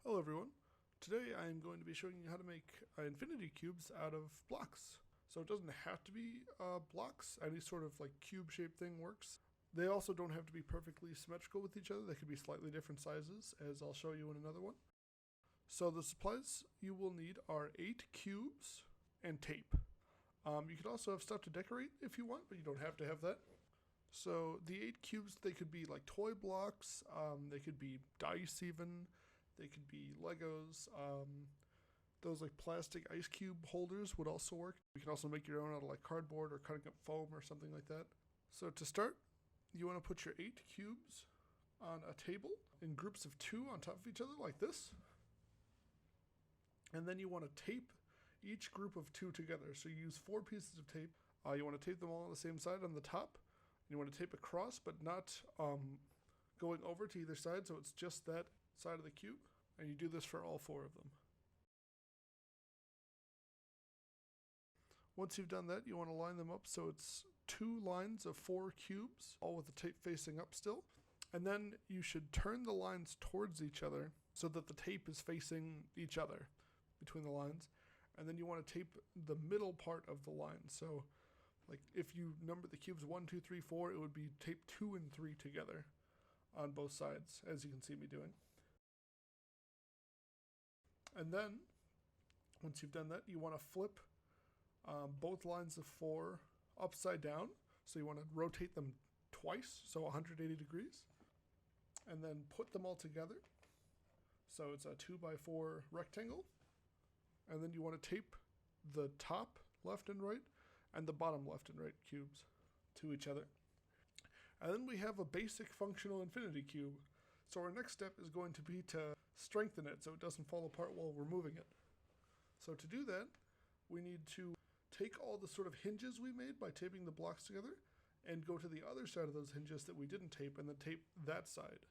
Hello everyone. Today I am going to be showing you how to make infinity cubes out of blocks. So it doesn't have to be blocks, any sort of like cube shaped thing works. They also don't have to be perfectly symmetrical with each other, they could be slightly different sizes, as I'll show you in another one. So the supplies you will need are 8 cubes and tape. You could also have stuff to decorate if you want, but you don't have to have that. So the 8 cubes, they could be like toy blocks, they could be dice even, they could be Legos. Those like plastic ice cube holders would also work. You can also make your own out of like cardboard or cutting up foam or something like that. So to start, you want to put your 8 cubes on a table in groups of 2 on top of each other like this. And then you want to tape each group of 2 together. So you use 4 pieces of tape. You want to tape them all on the same side on the top. You want to tape across, but not going over to either side, so it's just that side of the cube. And you do this for all 4 of them. Once you've done that, you want to line them up so it's 2 lines of 4 cubes, all with the tape facing up still. And then you should turn the lines towards each other so that the tape is facing each other between the lines. And then you want to tape the middle part of the line. So like if you number the cubes 1, 2, 3, 4, it would be taped 2 and 3 together on both sides, as you can see me doing. And then, once you've done that, you want to flip both lines of 4 upside down. So you want to rotate them twice, so 180 degrees. And then put them all together. So it's a 2x4 rectangle. And then you want to tape the top left and right and the bottom left and right cubes to each other. And then we have a basic functional infinity cube. So our next step is going to be to strengthen it so it doesn't fall apart while we're moving it. So to do that, we need to take all the sort of hinges we made by taping the blocks together and go to the other side of those hinges that we didn't tape and then tape that side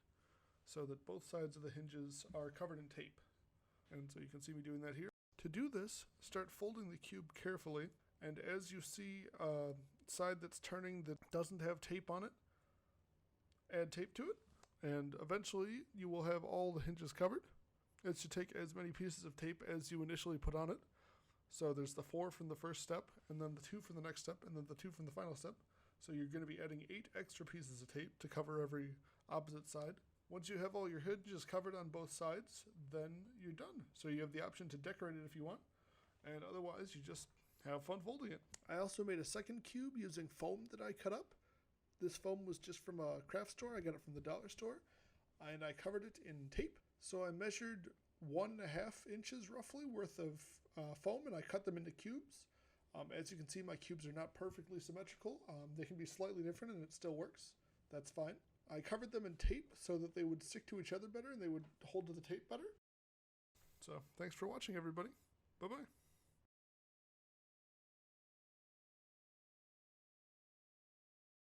so that both sides of the hinges are covered in tape. And so you can see me doing that here. To do this, start folding the cube carefully, and as you see a side that's turning that doesn't have tape on it, add tape to it, and eventually you will have all the hinges covered. It should take as many pieces of tape as you initially put on it. So there's the 4 from the first step, and then the 2 from the next step, and then the 2 from the final step. So you're going to be adding 8 extra pieces of tape to cover every opposite side. Once you have all your hinges covered on both sides, then you're done. So you have the option to decorate it if you want, and otherwise you just have fun folding it. I also made a second cube using foam that I cut up. This foam was just from a craft store. I got it from the dollar store, and I covered it in tape. So I measured 1.5 inches roughly worth of foam, and I cut them into cubes. As you can see, my cubes are not perfectly symmetrical. They can be slightly different and it still works. That's fine. I covered them in tape so that they would stick to each other better and they would hold to the tape better. So thanks for watching, everybody. Bye-bye.